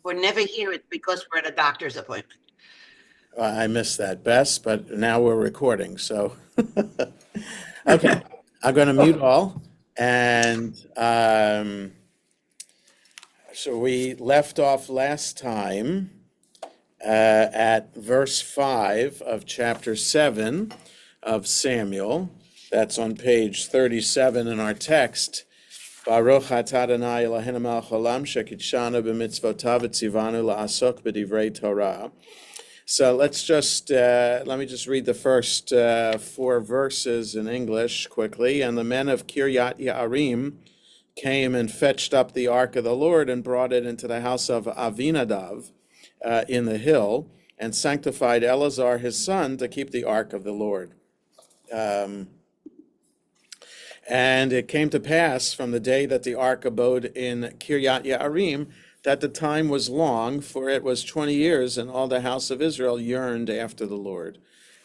or never hear it because we're at a doctor's appointment. I missed that, Bess, but now we're recording, so. Okay, I'm going to mute all. And so we left off last time at verse 5 of chapter 7 of Samuel. That's on page 37 in our text. Baruch atah Adonai Eloheinu melech haolam shekidshanu b'mitzvotav v'tzivanu la'asok b'divrei Torah. So let's just, let me just read the first 4 verses in English quickly. And the men of Kiryat Yearim came and fetched up the ark of the Lord and brought it into the house of Avinadav in the hill, and sanctified Eleazar his son to keep the ark of the Lord. And it came to pass from the day that the ark abode in Kiryat Yearim that the time was long, for it was 20 years, and all the house of Israel yearned after the Lord.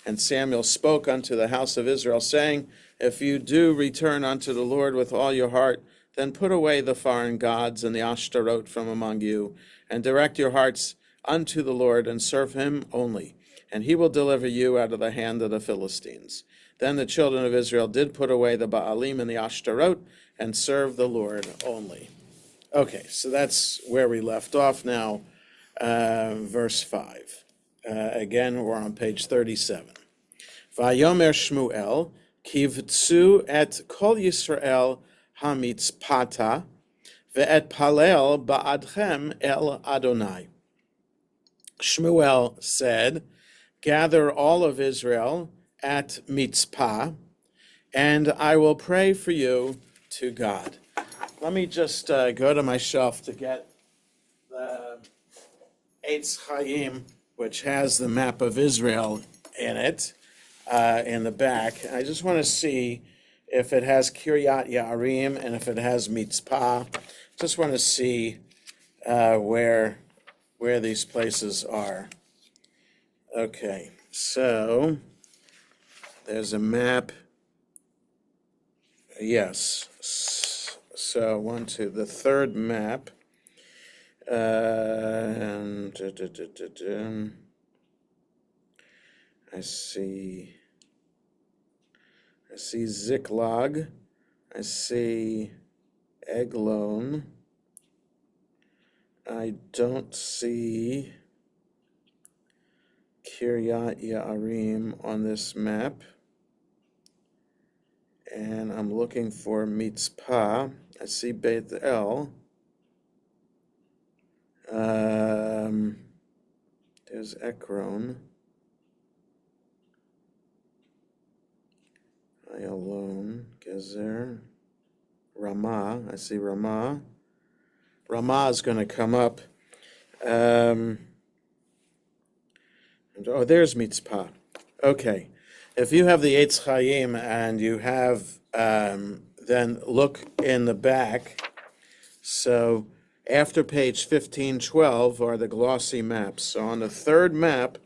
And Samuel spoke unto the house of Israel, saying, If you do return unto the Lord with all your heart, then put away the foreign gods and the Ashtaroth from among you, and direct your hearts unto the Lord, and serve him only, and he will deliver you out of the hand of the Philistines. Then the children of Israel did put away the Baalim and the Ashtaroth, and serve the Lord only. Okay, so that's where we left off now, verse 5. Again, we're on page 37. Vayomer Shmuel, kivtzu et kol Yisrael hamitzpata, ve'et palel ba'adchem el Adonai. Shmuel said, Gather all of Israel at Mitzpah, and I will pray for you to God. Let me just go to my shelf to get the Eitz Chaim, which has the map of Israel in it, in the back. I just want to see if it has Kiryat Yearim and if it has Mitzpah. Just want to see where these places are. Okay, so there's a map. Yes. So the third map. And I see Ziklag. I see Eglon. I don't see Kiryat Yearim on this map. And I'm looking for Mitzpah. I see Beit El. There's Ekron. Ayalon, Gezer, Ramah. I see Ramah. Ramah is going to come up. There's Mitzpah. Okay. If you have the Eitz Chaim and you have, then look in the back. So after page 1512 are the glossy maps. So on the third map,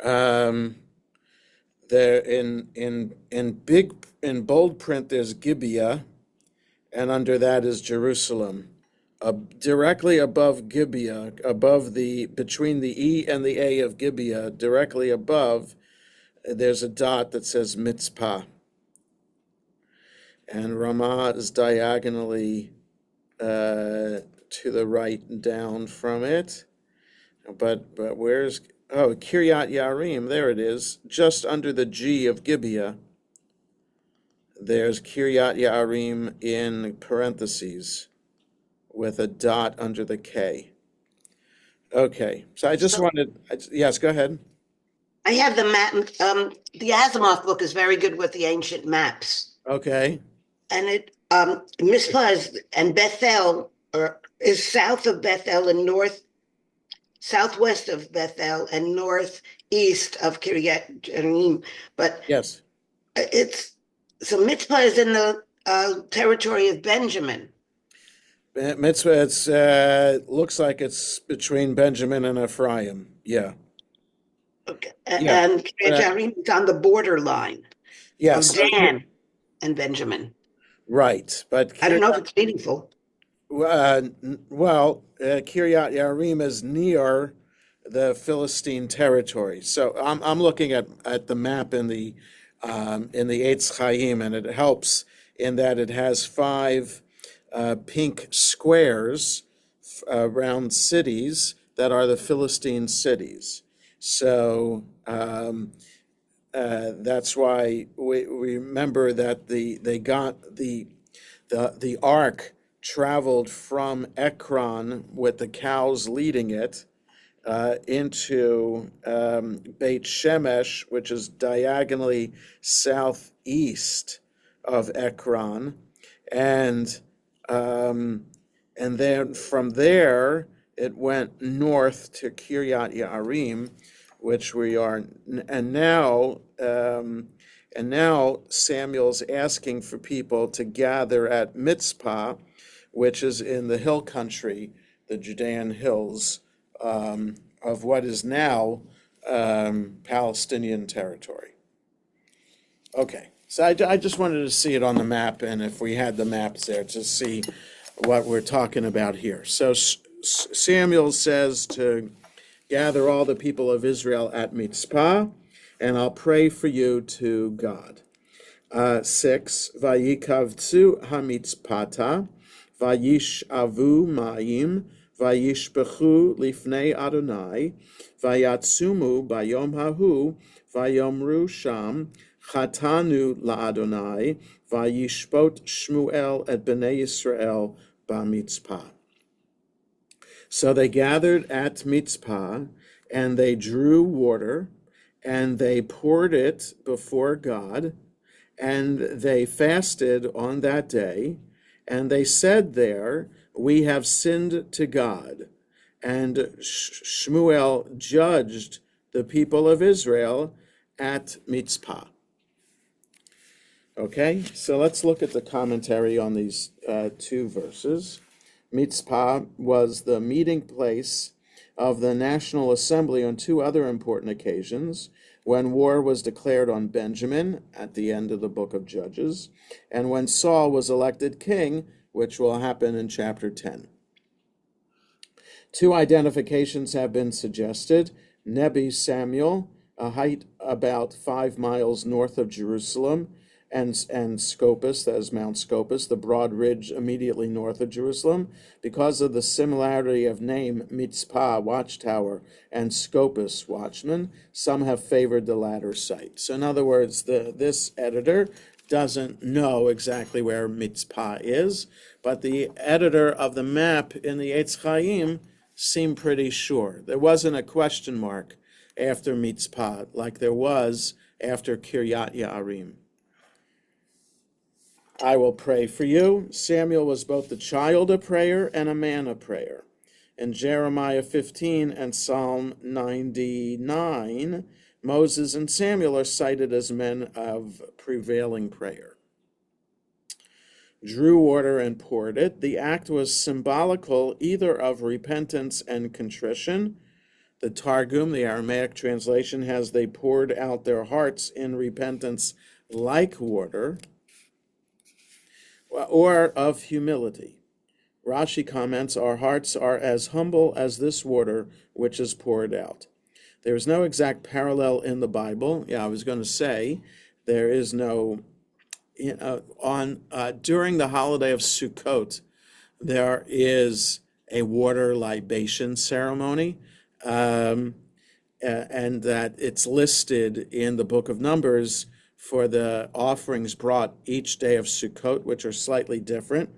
there in bold print there's Gibeah, and under that is Jerusalem. Directly above Gibeah, between the E and the A of Gibeah, directly above, there's a dot that says Mitzpah. And Ramah is diagonally to the right down from it. But where's, Kiryat Yearim, there it is, just under the G of Gibeah. There's Kiryat Yearim in parentheses, with a dot under the K. Okay, so I just wanted, yes, go ahead. I have the map. The Asimov book is very good with the ancient maps. Okay. And Mizpah and Bethel is south of Bethel and southwest of Bethel and northeast of Kiryat Jearim. But yes, so Mizpah is in the territory of Benjamin. Mitzvah, it looks like it's between Benjamin and Ephraim. Yeah. Okay. And Kiryat Jearim is on the borderline. Yes. Of Dan and Benjamin. Right. But I don't know if it's meaningful. Kiryat Yarim is near the Philistine territory. So I'm looking at the map in the Eitz Chaim, and it helps in that it has five pink squares around cities that are the Philistine cities. So that's why we remember that they got the ark traveled from Ekron with the cows leading it into Beit Shemesh, which is diagonally southeast of Ekron, and then from there it went north to Kiryat Yearim, which we are, and now Samuel's asking for people to gather at Mitzpah, which is in the hill country, the Judean hills, of what is now Palestinian territory. Okay, so I just wanted to see it on the map, and if we had the maps there to see what we're talking about here. So Samuel says to gather all the people of Israel at Mitzpah, and I'll pray for you to God. 6, Vayikavtzu hamitzpata, vayishavu ma'im, vayishbechu lifnei Adonai, vayatsumu bayom hahu, vayomru sham, chatanu la'Adonai, vayishpot Shmuel et bnei Yisrael ba'mitzpah. So they gathered at Mitzpah, and they drew water, and they poured it before God, and they fasted on that day, and they said there, we have sinned to God. And Shmuel judged the people of Israel at Mitzpah. Okay, so let's look at the commentary on these two verses. Mitzpah was the meeting place of the National Assembly on two other important occasions, when war was declared on Benjamin at the end of the book of Judges, and when Saul was elected king, which will happen in chapter 10. Two identifications have been suggested. Nebi Samuel, a height about 5 miles north of Jerusalem, and Scopus, that is Mount Scopus, the broad ridge immediately north of Jerusalem, because of the similarity of name, Mitzpah, watchtower, and Scopus, watchman. Some have favored the latter site. So in other words, this editor doesn't know exactly where Mitzpah is, but the editor of the map in the Eitz Chaim seemed pretty sure. There wasn't a question mark after Mitzpah like there was after Kiryat Yearim. I will pray for you. Samuel was both the child of prayer and a man of prayer. In Jeremiah 15 and Psalm 99, Moses and Samuel are cited as men of prevailing prayer. Drew water and poured it. The act was symbolical either of repentance and contrition. The Targum, the Aramaic translation, has they poured out their hearts in repentance like water, or of humility. Rashi comments, our hearts are as humble as this water which is poured out. There is no exact parallel in the Bible. I was going to say, there is no, during the holiday of Sukkot, there is a water libation ceremony, and that it's listed in the book of Numbers for the offerings brought each day of Sukkot, which are slightly different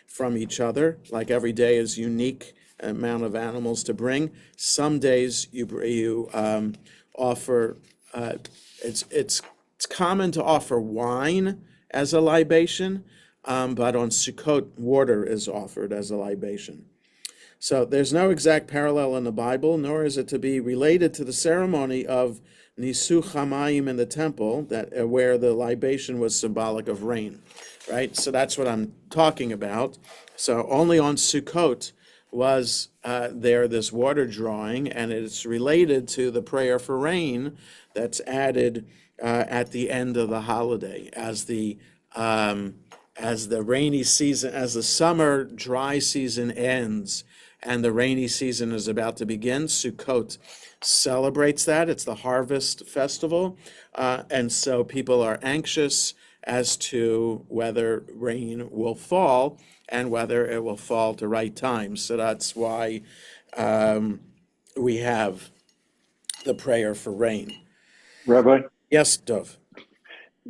from each other. Like every day is unique amount of animals to bring. Some days you offer. It's common to offer wine as a libation, but on Sukkot water is offered as a libation. So there's no exact parallel in the Bible, nor is it to be related to the ceremony of Nisu Chamayim in the temple, that where the libation was symbolic of rain, right? So that's what I'm talking about. So only on Sukkot was there this water drawing, and it's related to the prayer for rain that's added at the end of the holiday as the as the rainy season, as the summer dry season ends and the rainy season is about to begin, Sukkot celebrates that. It's the harvest festival. And so people are anxious as to whether rain will fall and whether it will fall at the right time. So that's why we have the prayer for rain. Rabbi, Yes, Dov.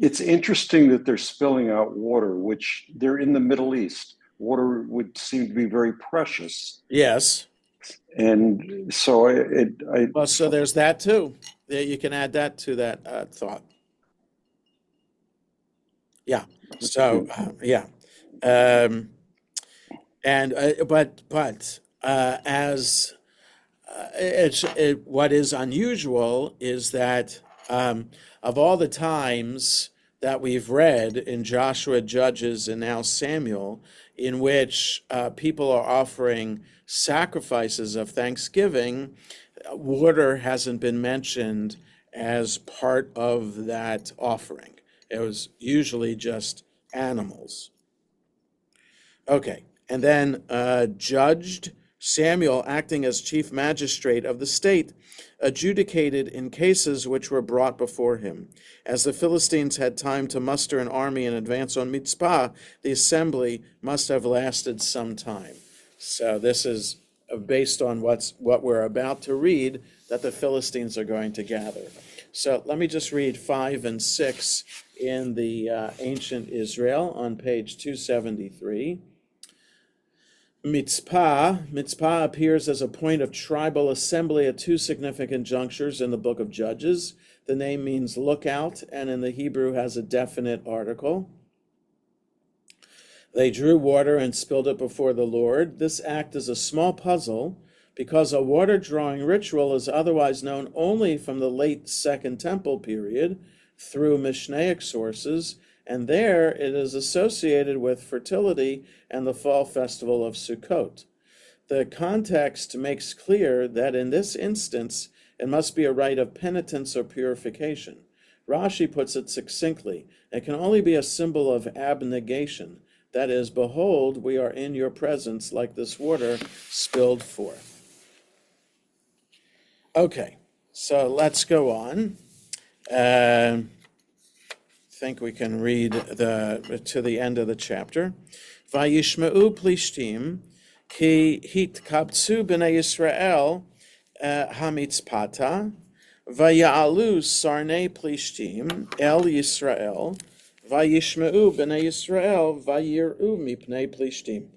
it's interesting that they're spilling out water, which they're in the Middle East. Water would seem to be very precious. Yes. And so Well, so there's that too. You can add that to that thought. Yeah. So yeah, and but as what is unusual is that of all the times that we've read in Joshua, Judges, and now Samuel, in which people are offering sacrifices of thanksgiving, water hasn't been mentioned as part of that offering. It was usually just animals. Okay, and then judged Samuel, acting as chief magistrate of the state, adjudicated in cases which were brought before him. As the Philistines had time to muster an army and advance on Mitzpah, the assembly must have lasted some time. So this is based on what we're about to read, that the Philistines are going to gather. So let me just read 5 and 6 in the Ancient Israel on page 273. Mitzpah appears as a point of tribal assembly at two significant junctures in the book of Judges. The name means lookout, and in the Hebrew has a definite article. They drew water and spilled it before the Lord. This act is a small puzzle because a water drawing ritual is otherwise known only from the late Second Temple period through Mishnaic sources, and there it is associated with fertility and the fall festival of Sukkot. The context makes clear that in this instance, it must be a rite of penitence or purification. Rashi puts it succinctly: it can only be a symbol of abnegation. That is, behold, we are in your presence like this water spilled forth. Okay, so let's go on. Think we can read to the end of the chapter. Vayishma'u plishtim ki hitkabtsu b'nei Yisrael hamitzpata vaya'alu sarnei plishtim el Yisrael vayishma'u b'nei Yisrael vayir'u mipnei plishtim.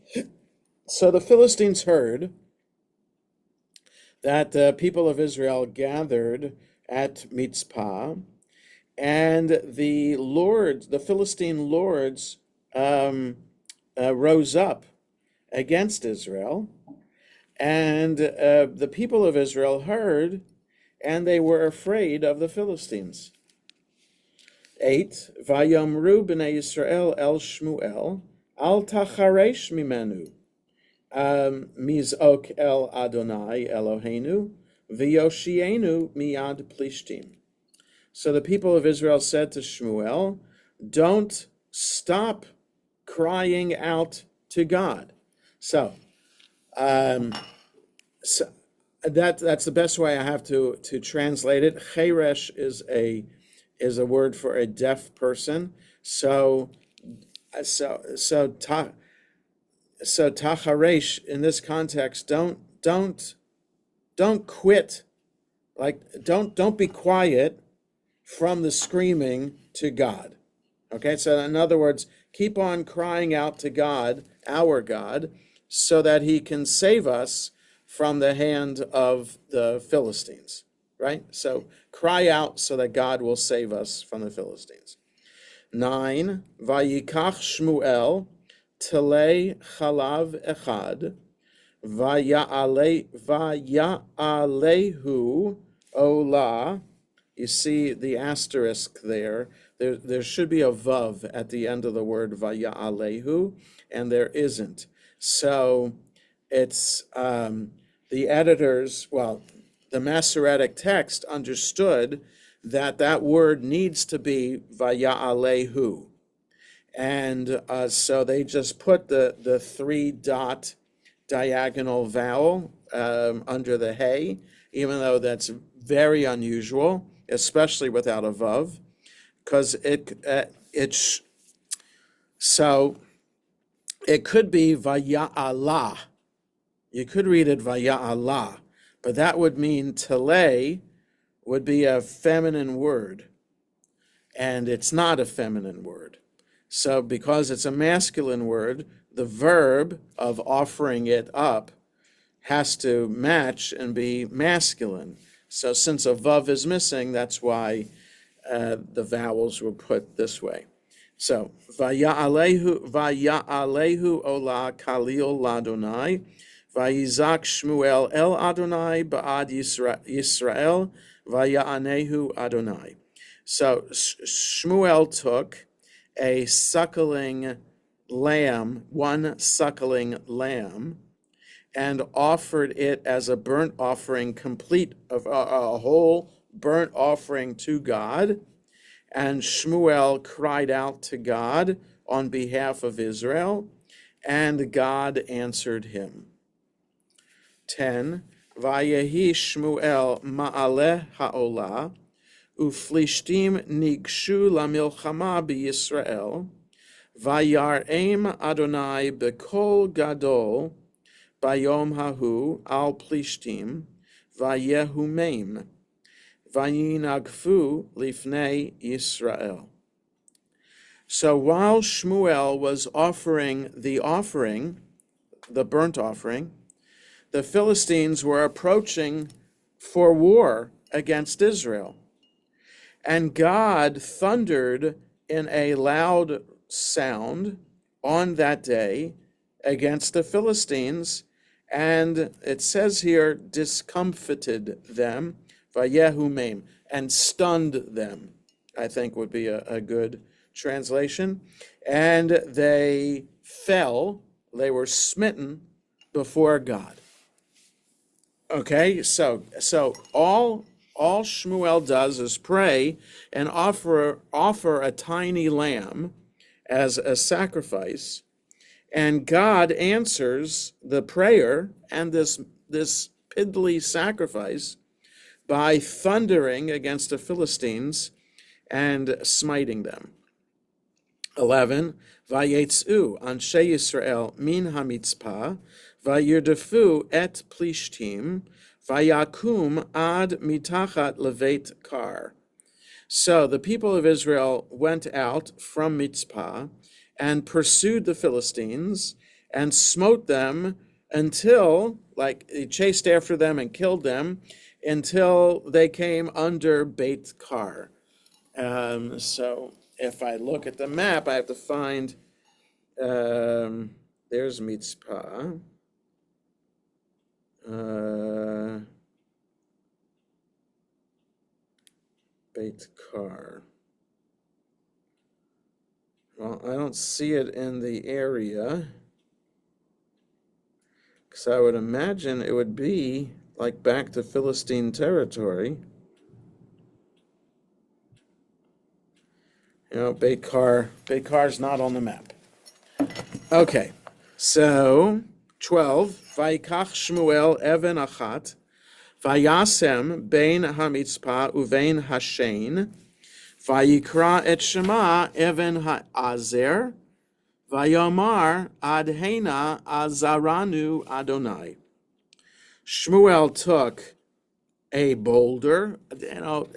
So the Philistines heard that the people of Israel gathered at Mitzpah, and the Philistine lords rose up against Israel, and the people of Israel heard, and they were afraid of the Philistines. 8, Vayomru b'nei Yisrael el Shmuel, al tacharesh mimenu, mizok el Adonai Eloheinu, v'yoshienu miyad plishtim. So the people of Israel said to Shmuel, don't stop crying out to God. So that's the best way I have to translate it. Cheresh is a word for a deaf person. So tacharesh in this context, don't quit. Like don't be quiet from the screaming to God. Okay, so in other words, keep on crying out to God, our God, so that he can save us from the hand of the Philistines, right? So cry out so that God will save us from the Philistines. 9, Vayikach Shmuel telei chalav echad, vaya'alehu olah. You see the asterisk there. There should be a vav at the end of the word vaya'alehu, and there isn't. So it's the editors, the Masoretic text understood that word needs to be vaya'alehu. And so they just put the three dot diagonal vowel under the hey, even though that's very unusual, especially without a vav, because so it could be vaya'ala. You could read it vaya'ala, but that would mean tele would be a feminine word, and it's not a feminine word. So because it's a masculine word, the verb of offering it up has to match and be masculine. So since a vav is missing, that's why the vowels were put this way. So vaya'alehu ola kalil ladonai, vayizak Shmuel el Adonai ba'ad Yisrael, vaya'anehu Adonai. So Shmuel took a suckling lamb, one suckling lamb, and offered it as a burnt offering, complete of a whole burnt offering to God. And Shmuel cried out to God on behalf of Israel, and God answered him. 10. Vayehi Shmuel ma'aleh ha'olah, Uflishtim nigshu lamilchama b'Yisrael, vayar'em Adonai bekol gadol, bayom hahu al plishtim, vayehumeim, vayinagfu lifnei Yisrael. So while Shmuel was offering, the burnt offering, the Philistines were approaching for war against Israel. And God thundered in a loud sound on that day against the Philistines, and it says here, discomfited them, vayehumeim, and stunned them, I think would be a good translation. And they fell, they were smitten before God. Okay, so all Shmuel does is pray and offer a tiny lamb as a sacrifice, and God answers the prayer and this piddly sacrifice by thundering against the Philistines and smiting them. 11. Vayetzu anshe Yisrael min hamitzpah, vayirdefu et plishtim, vayakum ad mitachat levet kar. So the people of Israel went out from Mitzpah and pursued the Philistines and smote them until, he chased after them and killed them until they came under Beit Kar. So if I look at the map, I have to find, there's Mitzpah. Beit Kar. Well, I don't see it in the area, because I would imagine it would be like back to Philistine territory. Beit Kar's not on the map. Okay, so 12. Vayikach Shmuel even achat, vayasem bein hamitzpah uvein hashein, vayikra et shema even ha'azer, vayomar adhena azaranu Adonai. Shmuel took a boulder.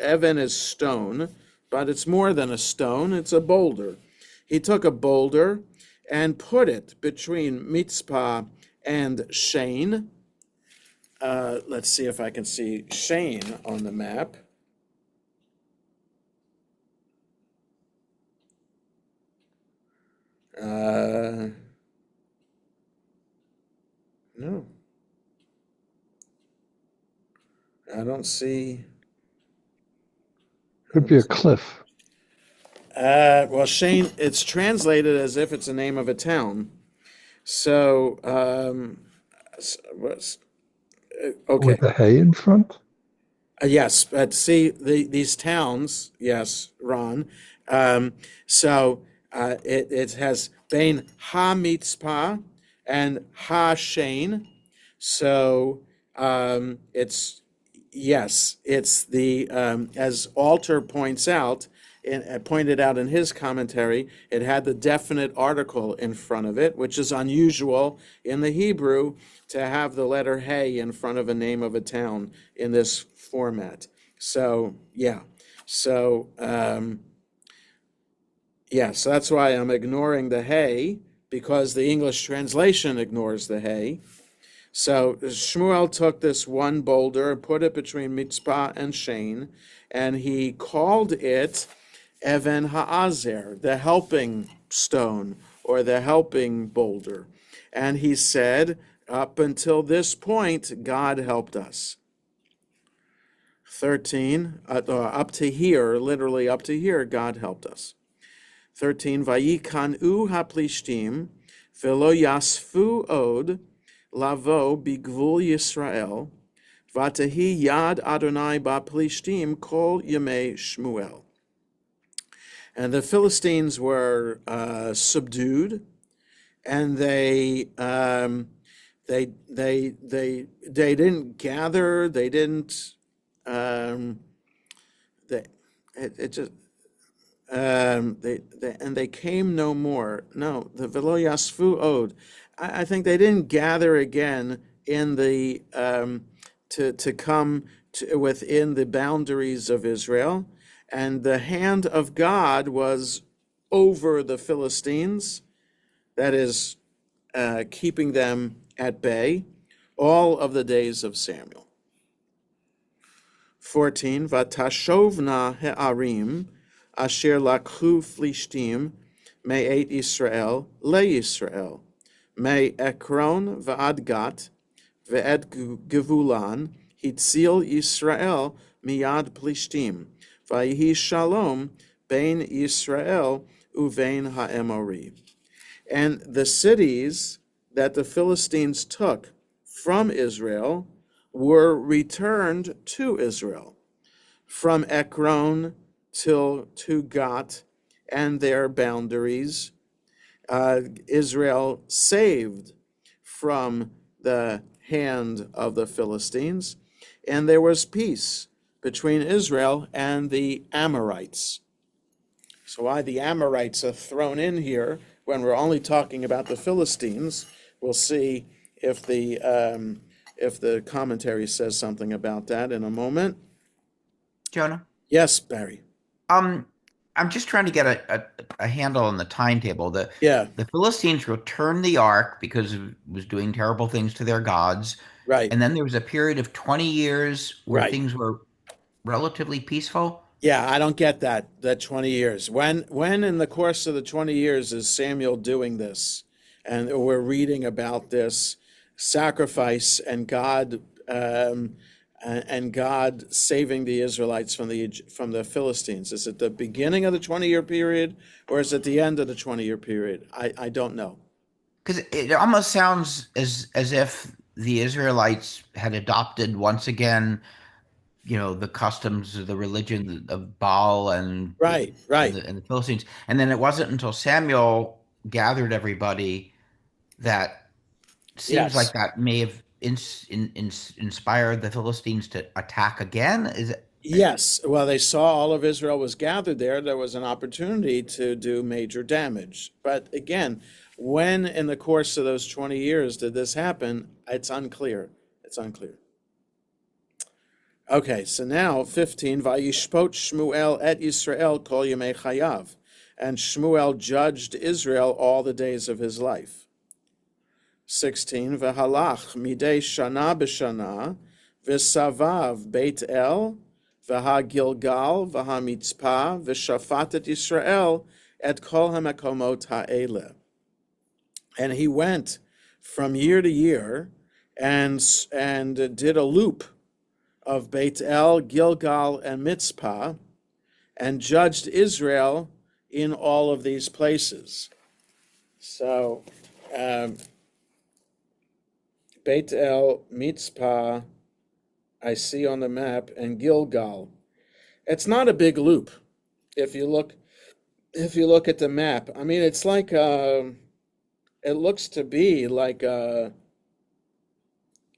Even is stone, but it's more than a stone, it's a boulder. He took a boulder and put it between Mitzpah and Shane. Let's see if I can see Shane on the map. No. I don't see. Could be a cliff. Well, Shane, it's translated as if it's the name of a town. So, okay. With the hay in front? Yes, but see, these towns, yes, Ron. So It has Bein HaMitzpah and HaShain. So it's the as Alter points out, pointed out in his commentary, it had the definite article in front of it, which is unusual in the Hebrew to have the letter Hey in front of a name of a town in this format. So so so that's why I'm ignoring the Hey, because the English translation ignores the Hey. So Shmuel took this one boulder and put it between Mitzpah and Shain, and he called it Even Ha'azer, the helping stone, or the helping boulder. And he said, up until this point, God helped us. 13, up to here, literally up to here, God helped us. 13, Vayikanu haplishtim, velo yasfu od, lavo bigvul Yisrael, vatahi yad Adonai baplishtim kol yemei Shmuel. And the Philistines were subdued, and they didn't gather. They didn't. They came no more. No, the velo yasfu od. I think they didn't gather again in the to come within the boundaries of Israel. And the hand of God was over the Philistines, that is, keeping them at bay, all of the days of Samuel. 14, Vatashovna he'arim, asher lakhu flishtim, me'et Yisrael, le'Yisrael, me'ekron va'ad Gat, ve'et Gevulan, hitzil Yisrael miyad plishtim, Vayihi shalom bein Yisrael uvein ha'emori. And the cities that the Philistines took from Israel were returned to Israel, from Ekron to Gat and their boundaries. Israel saved from the hand of the Philistines, and there was peace between Israel and the Amorites. So why the Amorites are thrown in here when we're only talking about the Philistines, we'll see if the commentary says something about that in a moment. Jonah? Yes, Barry. I'm just trying to get a handle on the timetable. The Philistines returned the ark because it was doing terrible things to their gods. Right. And then there was a period of 20 years where Right. things were relatively peaceful. Yeah, I don't get that 20 years. When in the course of the 20 years is Samuel doing this? And we're reading about this sacrifice and God saving the Israelites from the Philistines. Is it the beginning of the 20-year period, or is it the end of the 20-year period? I don't know. Because it almost sounds as if the Israelites had adopted once again, the customs of the religion of Baal and right. and the Philistines. And then it wasn't until Samuel gathered everybody that seems like that may have inspired the Philistines to attack again. Is it? Yes. Well, they saw all of Israel was gathered there. There was an opportunity to do major damage. But again, when in the course of those 20 years did this happen? It's unclear. Okay, so now 15, Vayishpot Shmuel et Yisrael kol yemei chayav. And Shmuel judged Israel all the days of his life. 16, V'halach midei shana b'shana, v'savav Beit El, v'ha-Gilgal, v'ha-Mitzpah, v'shafat et Yisrael et kol ha'mekomot ha'eleh. And he went from year to year and did a loop of Beit El, Gilgal, and Mitzpah, and judged Israel in all of these places. So, Beit El, Mitzpah, I see on the map, and Gilgal. It's not a big loop. If you look if you look at the map, I mean, it's like it looks to be like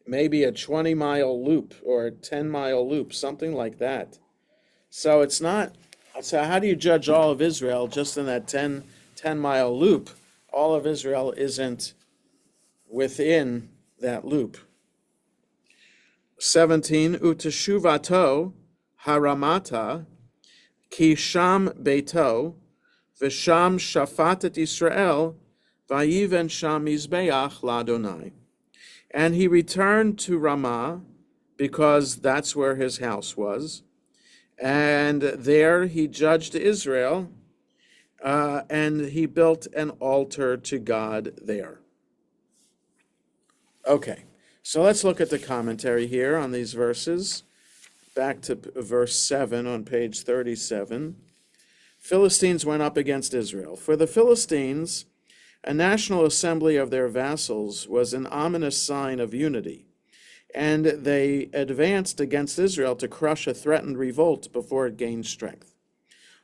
maybe a 20-mile loop or a 10-mile loop, something like that. So it's not, so how do you judge all of Israel just in that 10-mile loop? All of Israel isn't within that loop. 17, Utashuvato haramata ki sham beito v'sham shafatet Israel vayiven sham mizbeach ladonai. And he returned to Ramah because that's where his house was. And there he judged Israel, and he built an altar to God there. Okay, so let's look at the commentary here on these verses. Back to verse 7 on page 37. Philistines went up against Israel. For the Philistines, a national assembly of their vassals was an ominous sign of unity, and they advanced against Israel to crush a threatened revolt before it gained strength.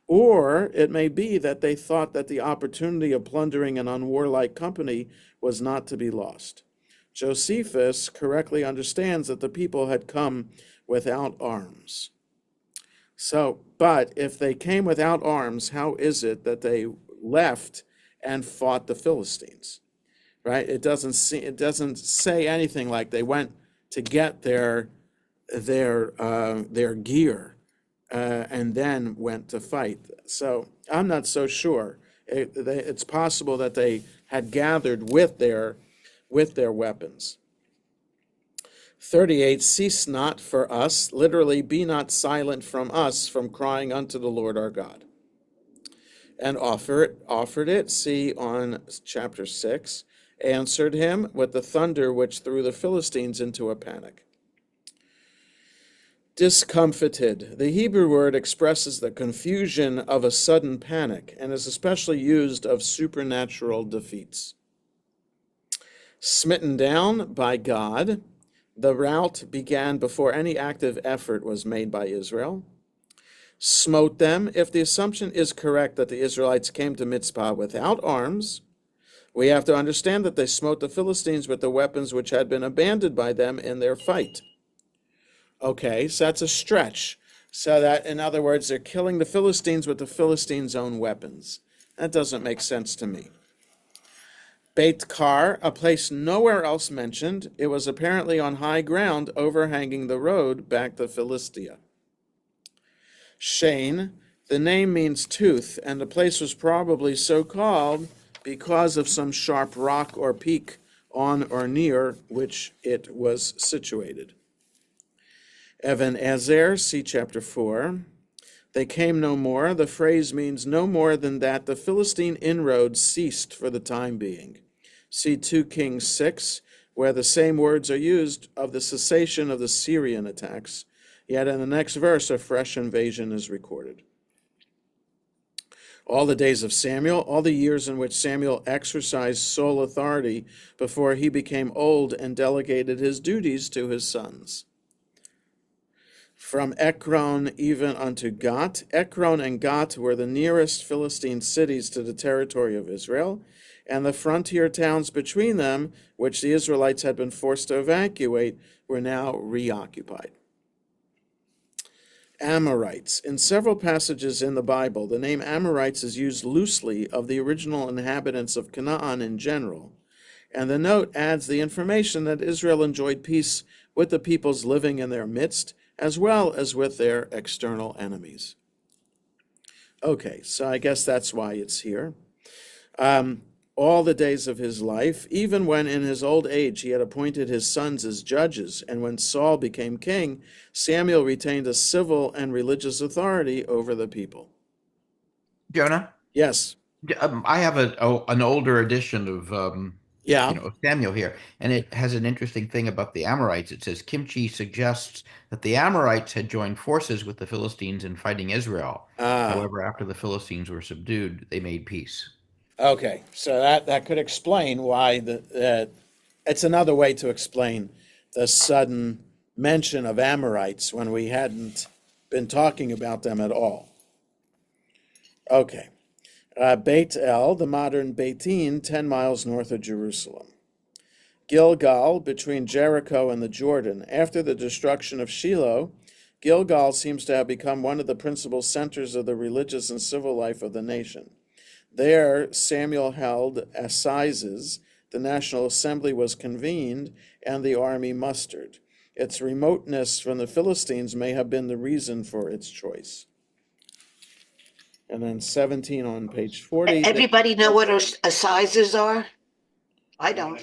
Or it may be that they thought that the opportunity of plundering an unwarlike company was not to be lost. Josephus correctly understands that the people had come without arms. So, but if they came without arms, how is it that they left and fought the Philistines? Right? It doesn't say anything like they went to get their gear and then went to fight. So I'm not so sure. It's possible that they had gathered with their weapons. 38, cease not for us, literally, be not silent from us, from crying unto the Lord our God. And offered it, see on chapter 6, answered him with the thunder which threw the Philistines into a panic. Discomfited. The Hebrew word expresses the confusion of a sudden panic and is especially used of supernatural defeats. Smitten down by God, the rout began before any active effort was made by Israel. Smote them. If the assumption is correct that the Israelites came to Mitzpah without arms, we have to understand that they smote the Philistines with the weapons which had been abandoned by them in their fight. Okay, so that's a stretch. So that, in other words, they're killing the Philistines with the Philistines' own weapons. That doesn't make sense to me. Beit Kar, a place nowhere else mentioned. It was apparently on high ground overhanging the road back to Philistia. Shane, the name means tooth, and the place was probably so called because of some sharp rock or peak on or near which it was situated. Even Ezer, see chapter 4. They came no more. The phrase means no more than that the Philistine inroads ceased for the time being. See 2 Kings 6, where the same words are used of the cessation of the Syrian attacks. Yet in the next verse, a fresh invasion is recorded. All the days of Samuel, all the years in which Samuel exercised sole authority before he became old and delegated his duties to his sons. From Ekron even unto Gat. Ekron and Gat were the nearest Philistine cities to the territory of Israel, and the frontier towns between them, which the Israelites had been forced to evacuate, were now reoccupied. Amorites. In several passages in the Bible, the name Amorites is used loosely of the original inhabitants of Canaan in general, and the note adds the information that Israel enjoyed peace with the peoples living in their midst, as well as with their external enemies. Okay, so I guess that's why it's here. All the days of his life, even when in his old age he had appointed his sons as judges, and when Saul became king, Samuel retained a civil and religious authority over the people. Jonah? Yes. I have an older edition of Samuel here, and it has an interesting thing about the Amorites. It says Kimchi suggests that the Amorites had joined forces with the Philistines in fighting Israel. However, after the Philistines were subdued, they made peace. Okay, so that could explain why it's another way to explain the sudden mention of Amorites when we hadn't been talking about them at all. Okay, Beit El, the modern Beitin, 10 miles north of Jerusalem. Gilgal, between Jericho and the Jordan. After the destruction of Shiloh, Gilgal seems to have become one of the principal centers of the religious and civil life of the nation. There, Samuel held assizes, the National Assembly was convened, and the army mustered. Its remoteness from the Philistines may have been the reason for its choice. And then 17 on page 40. Everybody know what assizes are? I don't.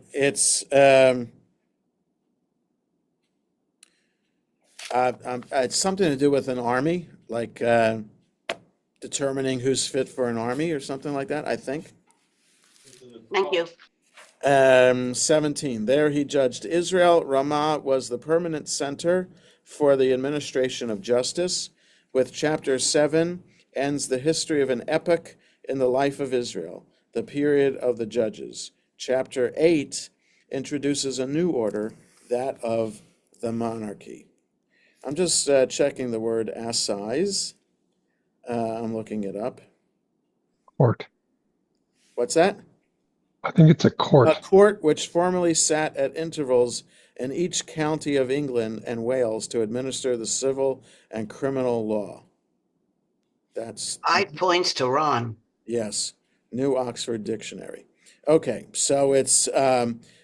It's something to do with an army, like determining who's fit for an army or something like that, I think. Thank you. 17. There he judged Israel. Ramah was the permanent center for the administration of justice. With chapter 7 ends the history of an epoch in the life of Israel, the period of the judges. Chapter 8 introduces a new order, that of the monarchy. I'm just checking the word assize. I'm looking it up. Court. What's that? I think it's a court. A court which formerly sat at intervals in each county of England and Wales to administer the civil and criminal law. That's 5 points to Ron. yes, New Oxford Dictionary. Okay, so it's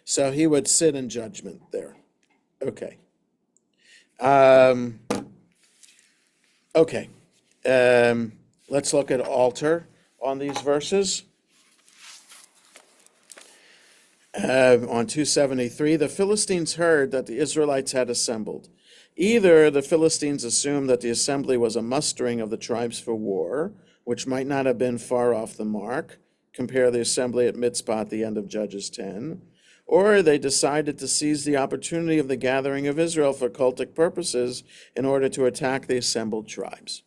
so he would sit in judgment there. Okay. Okay. Let's look at altar on these verses. On 273, the Philistines heard that the Israelites had assembled. Either the Philistines assumed that the assembly was a mustering of the tribes for war, which might not have been far off the mark, compare the assembly at Mitzpah at the end of Judges 10, or they decided to seize the opportunity of the gathering of Israel for cultic purposes in order to attack the assembled tribes.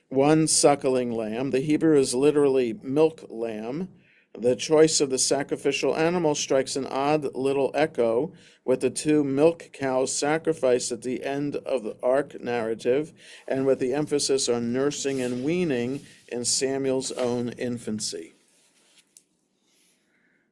One suckling lamb, the Hebrew is literally milk lamb. The choice of the sacrificial animal strikes an odd little echo with the 2 milk cows sacrificed at the end of the Ark narrative, and with the emphasis on nursing and weaning in Samuel's own infancy.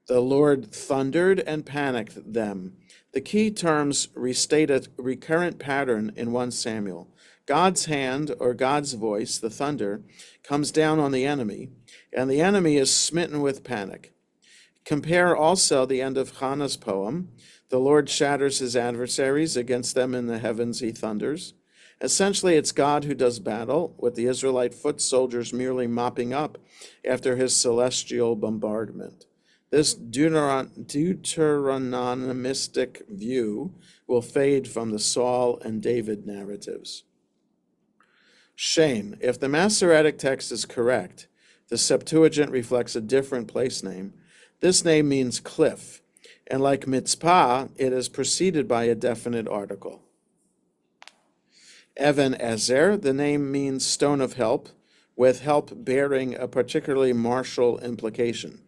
The Lord thundered and panicked them. The key terms restate a recurrent pattern in 1 Samuel. God's hand, or God's voice, the thunder, comes down on the enemy, and the enemy is smitten with panic. Compare also the end of Hannah's poem. The Lord shatters his adversaries, against them in the heavens he thunders. Essentially, it's God who does battle, with the Israelite foot soldiers merely mopping up after his celestial bombardment. This Deuteronomistic view will fade from the Saul and David narratives. Shame. If the Masoretic text is correct, the Septuagint reflects a different place name. This name means cliff, and like Mitzpah, it is preceded by a definite article. Even Ezer, the name means stone of help, with help bearing a particularly martial implication.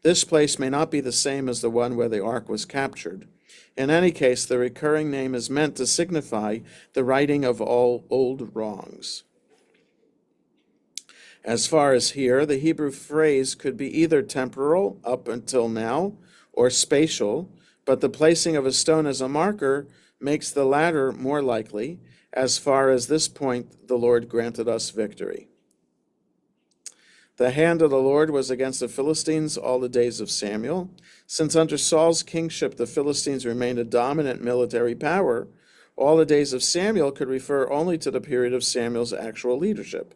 This place may not be the same as the one where the ark was captured. In any case, the recurring name is meant to signify the righting of all old wrongs. As far as here, the Hebrew phrase could be either temporal, up until now, or spatial, but the placing of a stone as a marker makes the latter more likely. As far as this point, the Lord granted us victory. The hand of the Lord was against the Philistines all the days of Samuel. Since under Saul's kingship the Philistines remained a dominant military power, all the days of Samuel could refer only to the period of Samuel's actual leadership.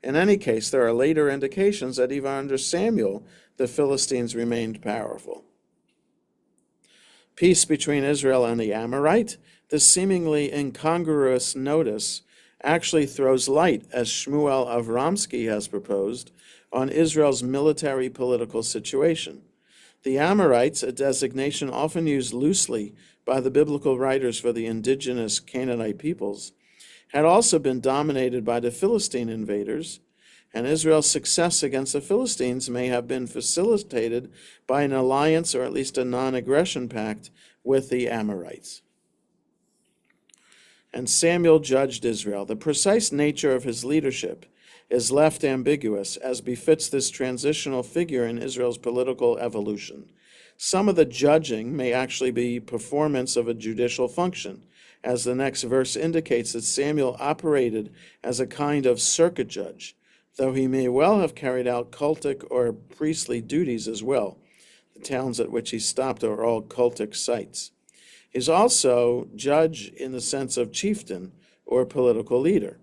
In any case, there are later indications that even under Samuel, the Philistines remained powerful. Peace between Israel and the Amorite. This seemingly incongruous notice actually throws light, as Shmuel Avramsky has proposed, on Israel's military political situation. The Amorites, a designation often used loosely by the biblical writers for the indigenous Canaanite peoples, had also been dominated by the Philistine invaders, and Israel's success against the Philistines may have been facilitated by an alliance or at least a non-aggression pact with the Amorites. and Samuel judged Israel. The precise nature of his leadership is left ambiguous, as befits this transitional figure in Israel's political evolution. Some of the judging may actually be performance of a judicial function, as the next verse indicates that Samuel operated as a kind of circuit judge, though he may well have carried out cultic or priestly duties as well. The towns at which he stopped are all cultic sites. He's also judge in the sense of chieftain or political leader,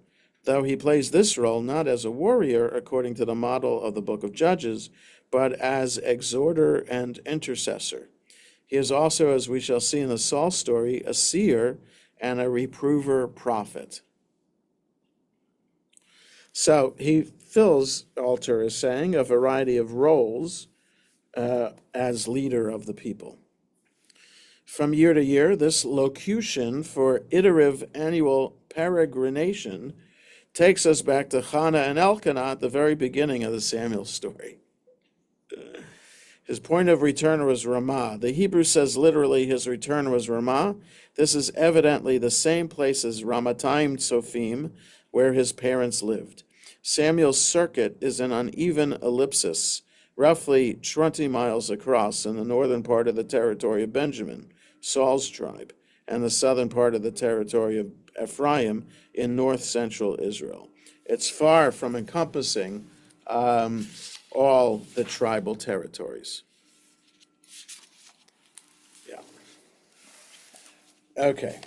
though he plays this role not as a warrior according to the model of the book of Judges, but as exhorter and intercessor. He is also, as we shall see in the Saul story, a seer and a reprover prophet. So he fills, Alter is saying, a variety of roles as leader of the people. From year to year, this locution for iterative annual peregrination takes us back to Hannah and Elkanah at the very beginning of the Samuel story. His point of return was Ramah. The Hebrew says literally his return was Ramah. This is evidently the same place as Ramathaim Tzophim, where his parents lived. Samuel's circuit is an uneven ellipsis, roughly 20 miles across in the northern part of the territory of Benjamin, Saul's tribe, and the southern part of the territory of Ephraim in north-central Israel. It's far from encompassing all the tribal territories. Yeah. Okay.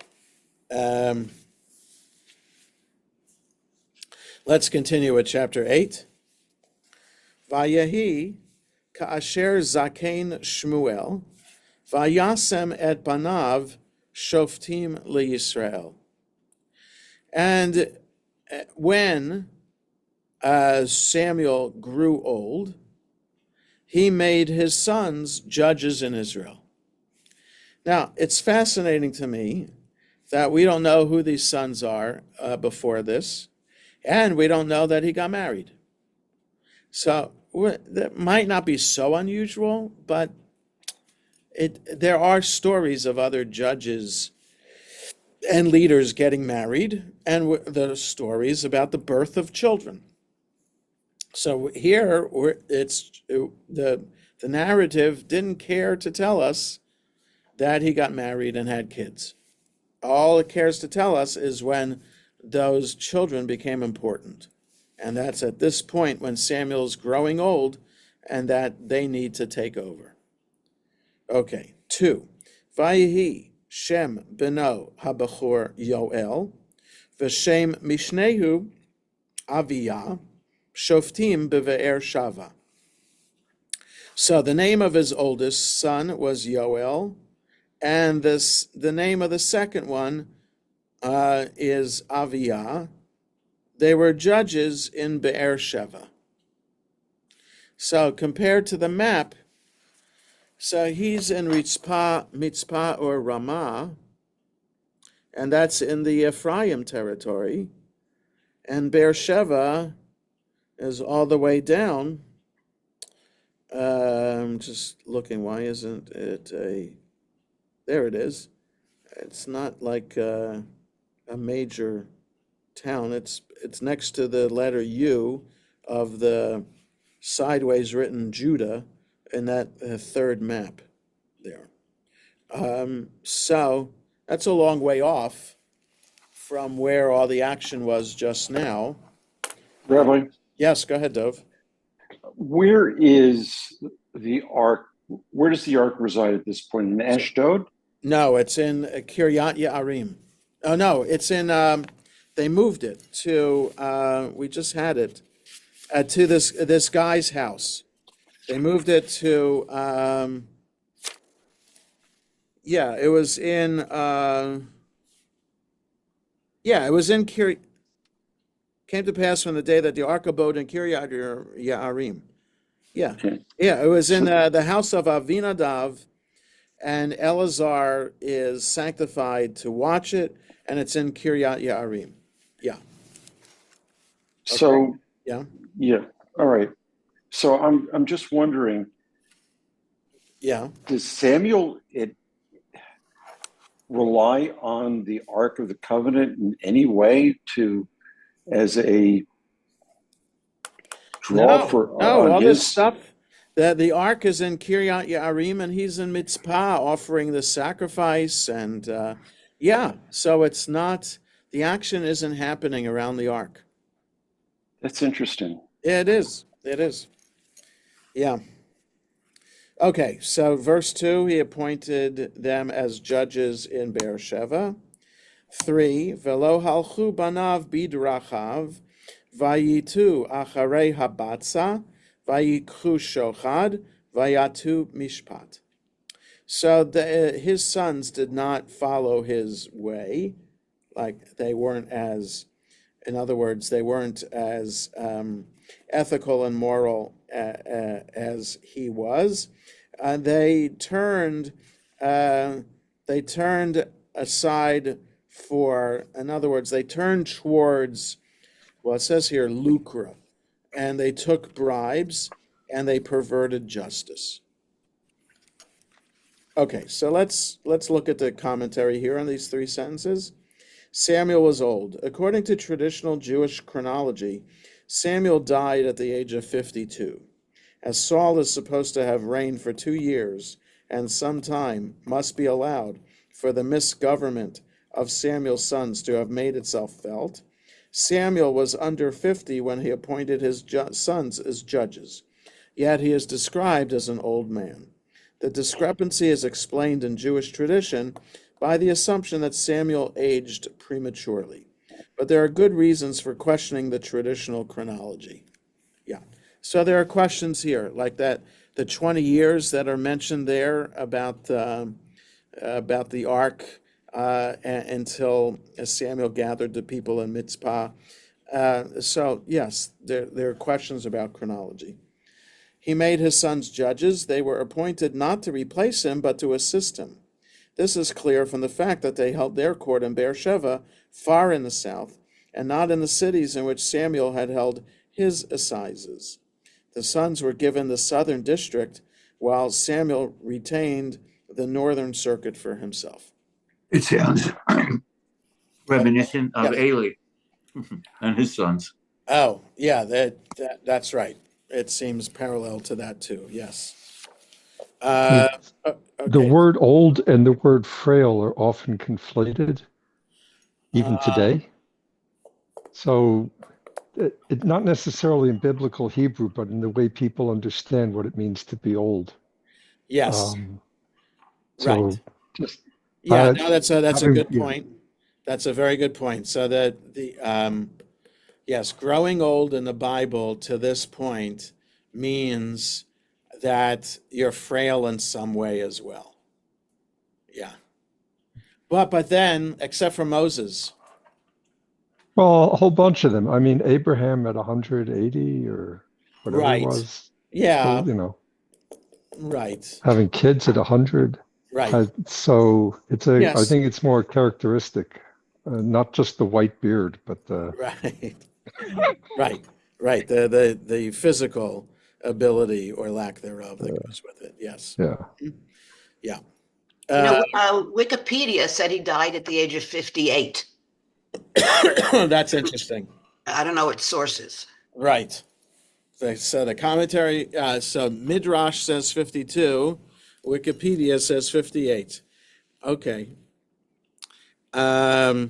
Let's continue with chapter 8. Vayehi ka'asher zaken Shmuel, vayasem et banav shoftim leYisrael. And when Samuel grew old, he made his sons judges in Israel. Now, it's fascinating to me that we don't know who these sons are before this, and we don't know that he got married. So that might not be so unusual, but there are stories of other judges and leaders getting married, and the stories about the birth of children. So here, the narrative didn't care to tell us that he got married and had kids. All it cares to tell us is when those children became important. And that's at this point when Samuel's growing old and that they need to take over. Okay, 2. Vayehi Shem beno habachor Yoel, v'shem mishnehu Aviyah, shoftim beve'er Shava. So the name of his oldest son was Yoel, and the name of the second one is Aviyah. They were judges in Be'er Sheva. So compared to the map, so he's in Mitzpah or Ramah, and that's in the Ephraim territory, and Beersheba is all the way down. I'm just looking, why isn't it there it is. It's not like a major town. It's next to the letter U of the sideways written Judah in that third map there. So that's a long way off from where all the action was just now. Rabbi, Yes, go ahead, Dov. where is the ark? Where does the ark reside at this point? In Ashdod? No, it's in Kiryat Ye'arim. Oh, no, it's in, they moved it to, we just had it, to this guy's house. They moved it to, it was in, it was in came to pass from the day that the ark abode in Kiryat Ye'arim. Yeah, Okay. it was in the house of Avinadav, and Eleazar is sanctified to watch it, and it's in Kiryat Ye'arim. Yeah. So, Yeah. yeah, all right. So I'm just wondering, Yeah. does Samuel, rely on the Ark of the Covenant in any way as a draw No, on all this his? stuff. The ark is in Kiryat Yearim, and he's in Mitzpah offering the sacrifice, and yeah, so it's not, the action isn't happening around the ark. That's interesting. It is. It is. Yeah. Okay, so verse 2, he appointed them as judges in Beersheba. 3, Velo halchu banav bidrachav, vayitu acharei habatza, vayikhu shochad, vayatu mishpat. So his sons did not follow his way, like they weren't as, in other words, they weren't as ethical and moral as he was. They turned aside for, in other words, they turned towards, well, it says here, lucre, and they took bribes and they perverted justice. Okay, so let's look at the commentary here on these 3 sentences. Samuel was old. According to traditional Jewish chronology, Samuel died at the age of 52. As Saul is supposed to have reigned for 2 years, and some time must be allowed for the misgovernment of Samuel's sons to have made itself felt, Samuel was under 50 when he appointed his sons as judges, yet he is described as an old man. The discrepancy is explained in Jewish tradition by the assumption that Samuel aged prematurely, but there are good reasons for questioning the traditional chronology. Yeah. So there are questions here, like that, the 20 years that are mentioned there about the ark until Samuel gathered the people in Mitzpah. So yes, there are questions about chronology. He made his sons judges. They were appointed not to replace him, but to assist him. This is clear from the fact that they held their court in Beersheba, far in the south, and not in the cities in which Samuel had held his assizes. The sons were given the southern district, while Samuel retained the northern circuit for himself. It sounds reminiscent of Yes. Eli and his sons. Oh, yeah, that's right. It seems parallel to that too, yes. The Okay. word old and the word frail are often conflated, even today. So, not necessarily in biblical Hebrew, but in the way people understand what it means to be old. Yes, So right. just Yeah, no, that's a good yeah. point. That's a very good point. So that yes, growing old in the Bible to this point means that you're frail in some way as well. Yeah. But then, except for Moses. Well, a whole bunch of them. I mean, Abraham at 180 or whatever Right. it was. Yeah, Still, right, having kids at 100. right. So it's I Yes. think it's more characteristic, not just the white beard, but the Right. Right. The physical ability or lack thereof that goes with it. Yes. yeah. Yeah. Wikipedia said he died at the age of 58. That's interesting. I don't know what sources. Right. So the commentary, so Midrash says 52, Wikipedia says 58. Okay. Well,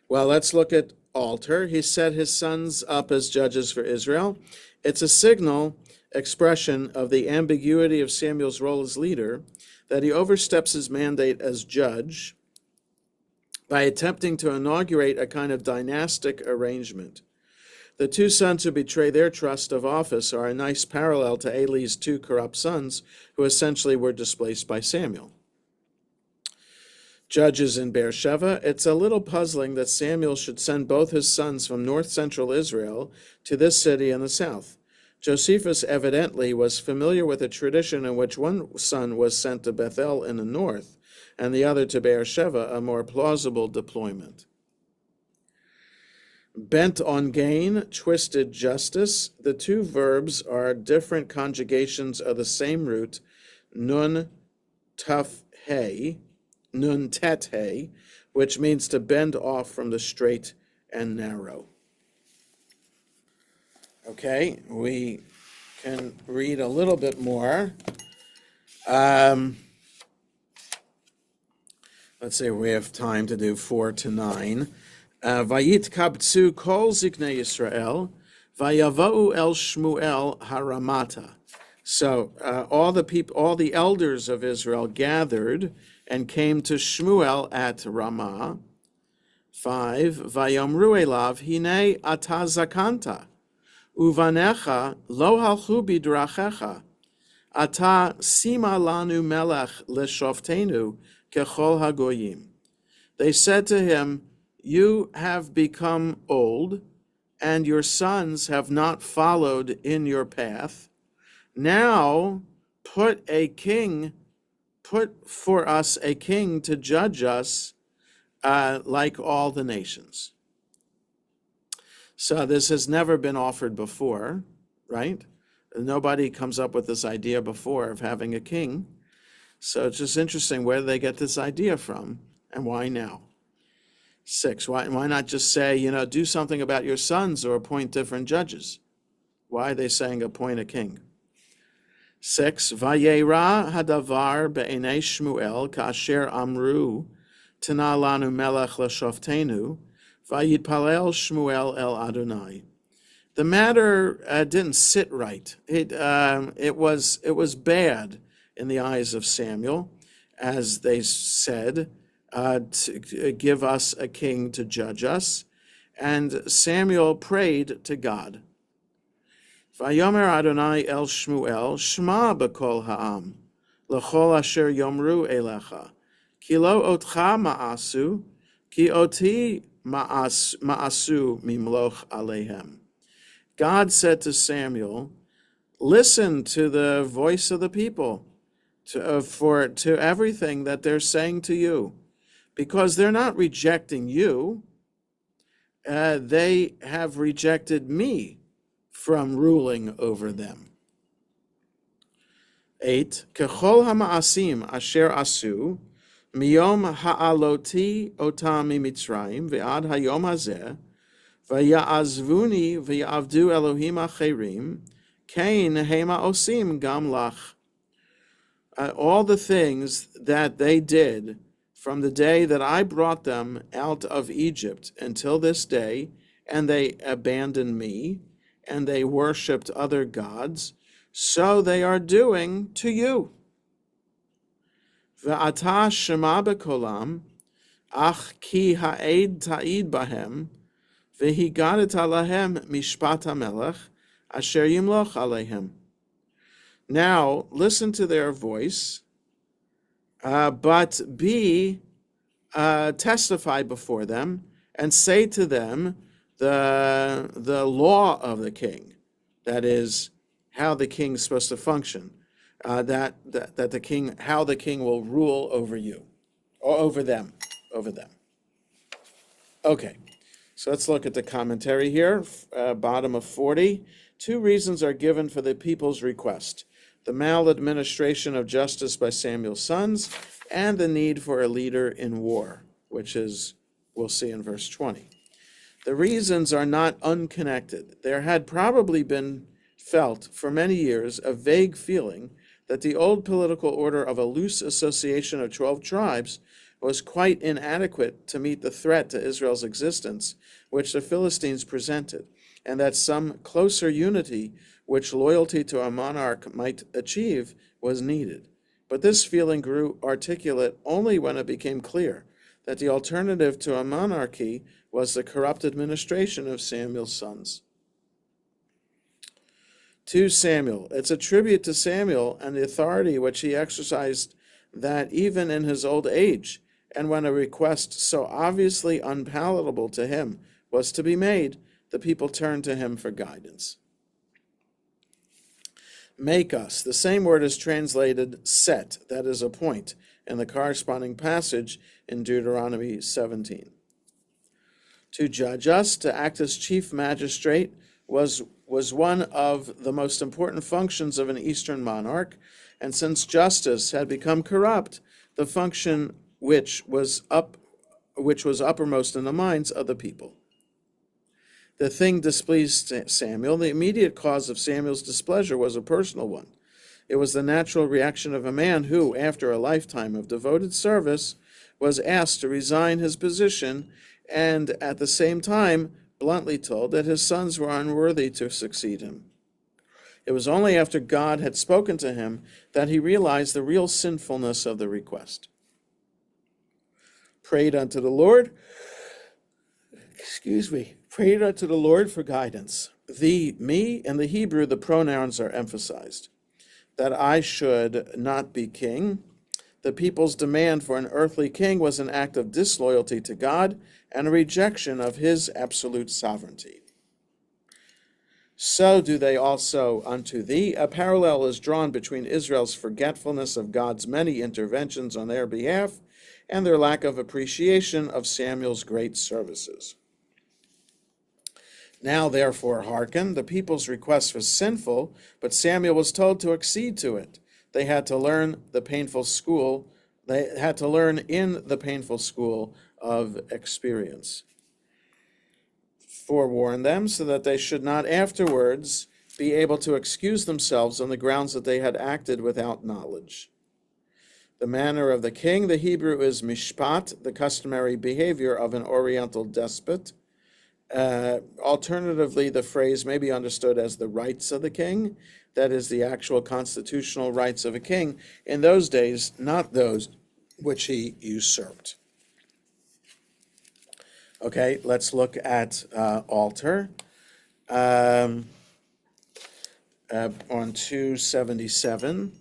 let's look at Alter. He set his sons up as judges for Israel. It's a signal expression of the ambiguity of Samuel's role as leader, that he oversteps his mandate as judge by attempting to inaugurate a kind of dynastic arrangement. The 2 sons who betray their trust of office are a nice parallel to Eli's 2 corrupt sons, who essentially were displaced by Samuel. Judges in Beersheba, it's a little puzzling that Samuel should send both his sons from north-central Israel to this city in the south. Josephus evidently was familiar with a tradition in which one son was sent to Bethel in the north and the other to Beersheba, a more plausible deployment. Bent on gain, twisted justice. The 2 verbs are different conjugations of the same root, nun, taf, hey, nun tet he, which means to bend off from the straight and narrow. Okay, we can read a little bit more. Let's see, we have time to do 4 to 9. Vayit kabtsu kol ziknei Yisrael, vayavau el Shmuel haramata. So all the elders of Israel gathered and came to Shmuel at Ramah. 5. Vayomru elav hine ata zakanta, uvanecha lo halchu bidrachecha, ata sima lanu melech leshoftenu kechol hagoyim. They said to him, "You have become old, and your sons have not followed in your path. Now put for us a king to judge us like all the nations." So this has never been offered before, right? Nobody comes up with this idea before of having a king. So it's just interesting where they get this idea from and why now. 6, why not just say, do something about your sons or appoint different judges? Why are they saying appoint a king? 6, Vayera hadavar be'enei Shmuel ka'asher amru tana lanu melech leshoftenu vayitpalel Shmuel el Adonai. The matter didn't sit right. It was bad in the eyes of Samuel, as they said, to give us a king to judge us. And Samuel prayed to God. Vayomer Adonai el Shmuel, Shma b'kol ha'am, l'chol asher yomru elecha, ki lo otcha ma'asu, ki oti ma'asu mimloch alehem. God said to Samuel, listen to the voice of the people, to everything that they're saying to you, because they're not rejecting you. They have rejected me from ruling over them. 8, Kechol hama'asim asher asu, miyom ha'aloti otam mitzrayim ve'ad hayom hazeh, vaya'azvuni v'ya'avdu Elohim acherim, kain hema osim gam lach. All the things that they did from the day that I brought them out of Egypt until this day, and they abandoned me, and they worshipped other gods, so they are doing to you. Ve'ata shema bekolam, ach ki ha'ed ta'id bahem, vehigadeta lahem mishpat hamelech, asher yimloch alehem. Now listen to their voice, but testify before them and say to them the law of the king, that is, how the king's supposed to function, that the king, how the king will rule over you, or over them. Okay, so let's look at the commentary here, bottom of 40. 2 reasons are given for the people's request: the maladministration of justice by Samuel's sons, and the need for a leader in war, which is, we'll see in verse 20. The reasons are not unconnected. There had probably been felt for many years a vague feeling that the old political order of a loose association of 12 tribes was quite inadequate to meet the threat to Israel's existence which the Philistines presented, and that some closer unity which loyalty to a monarch might achieve was needed. But this feeling grew articulate only when it became clear that the alternative to a monarchy was the corrupt administration of Samuel's sons. 2 Samuel. It's a tribute to Samuel and the authority which he exercised that even in his old age, and when a request so obviously unpalatable to him was to be made, the people turned to him for guidance. Make us. The same word is translated set, that is, appoint, in the corresponding passage in Deuteronomy 17. To judge us, to act as chief magistrate, was one of the most important functions of an Eastern monarch, and since justice had become corrupt, the function which was uppermost in the minds of the people. The thing displeased Samuel. The immediate cause of Samuel's displeasure was a personal one. It was the natural reaction of a man who, after a lifetime of devoted service, was asked to resign his position and at the same time bluntly told that his sons were unworthy to succeed him. It was only after God had spoken to him that he realized the real sinfulness of the request. Prayed unto the Lord for guidance. Me, in the Hebrew, the pronouns are emphasized. That I should not be king. The people's demand for an earthly king was an act of disloyalty to God and a rejection of his absolute sovereignty. So do they also unto thee. A parallel is drawn between Israel's forgetfulness of God's many interventions on their behalf and their lack of appreciation of Samuel's great services. Now, therefore, hearken. The people's request was sinful, but Samuel was told to accede to it. They had to learn the painful school. They had to learn in the painful school of experience. Forewarn them so that they should not afterwards be able to excuse themselves on the grounds that they had acted without knowledge. The manner of the king, the Hebrew is mishpat, the customary behavior of an oriental despot. Alternatively, the phrase may be understood as the rights of the king, that is, the actual constitutional rights of a king in those days, not those which he usurped. Okay, let's look at altar on 277.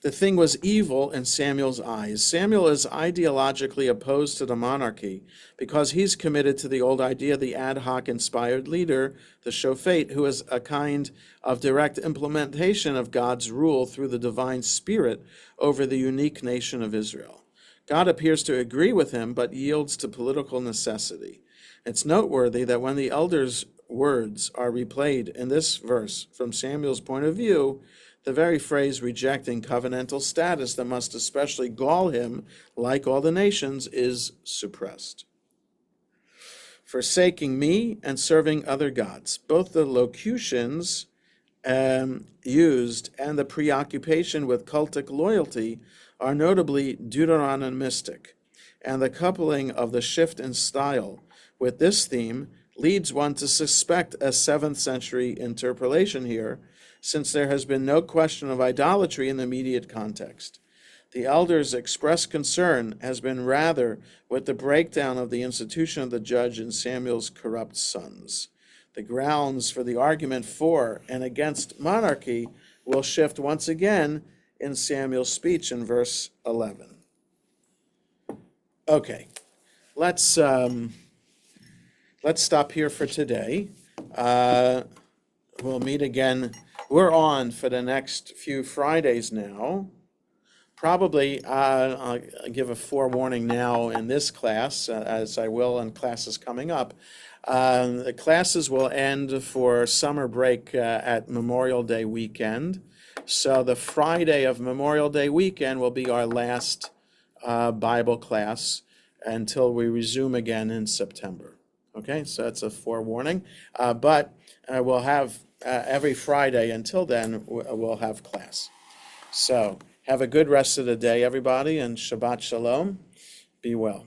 The thing was evil in Samuel's eyes. Samuel is ideologically opposed to the monarchy because he's committed to the old idea, the ad hoc inspired leader, the shofet, who is a kind of direct implementation of God's rule through the divine spirit over the unique nation of Israel. God appears to agree with him, but yields to political necessity. It's noteworthy that when the elders' words are replayed in this verse from Samuel's point of view, the very phrase rejecting covenantal status that must especially gall him, like all the nations, is suppressed. Forsaking me and serving other gods. Both the locutions used and the preoccupation with cultic loyalty are notably Deuteronomistic, and the coupling of the shift in style with this theme leads one to suspect a 7th century interpolation here, since there has been no question of idolatry in the immediate context. The elders' expressed concern has been rather with the breakdown of the institution of the judge in Samuel's corrupt sons. The grounds for the argument for and against monarchy will shift once again in Samuel's speech in verse 11. Okay, let's stop here for today. We'll meet again. We're on for the next few Fridays now. Probably I'll give a forewarning now in this class, as I will in classes coming up. The classes will end for summer break at Memorial Day weekend. So the Friday of Memorial Day weekend will be our last Bible class until we resume again in September. Okay, so that's a forewarning. But we'll have every Friday until then, we'll have class. So have a good rest of the day, everybody, and Shabbat Shalom. Be well.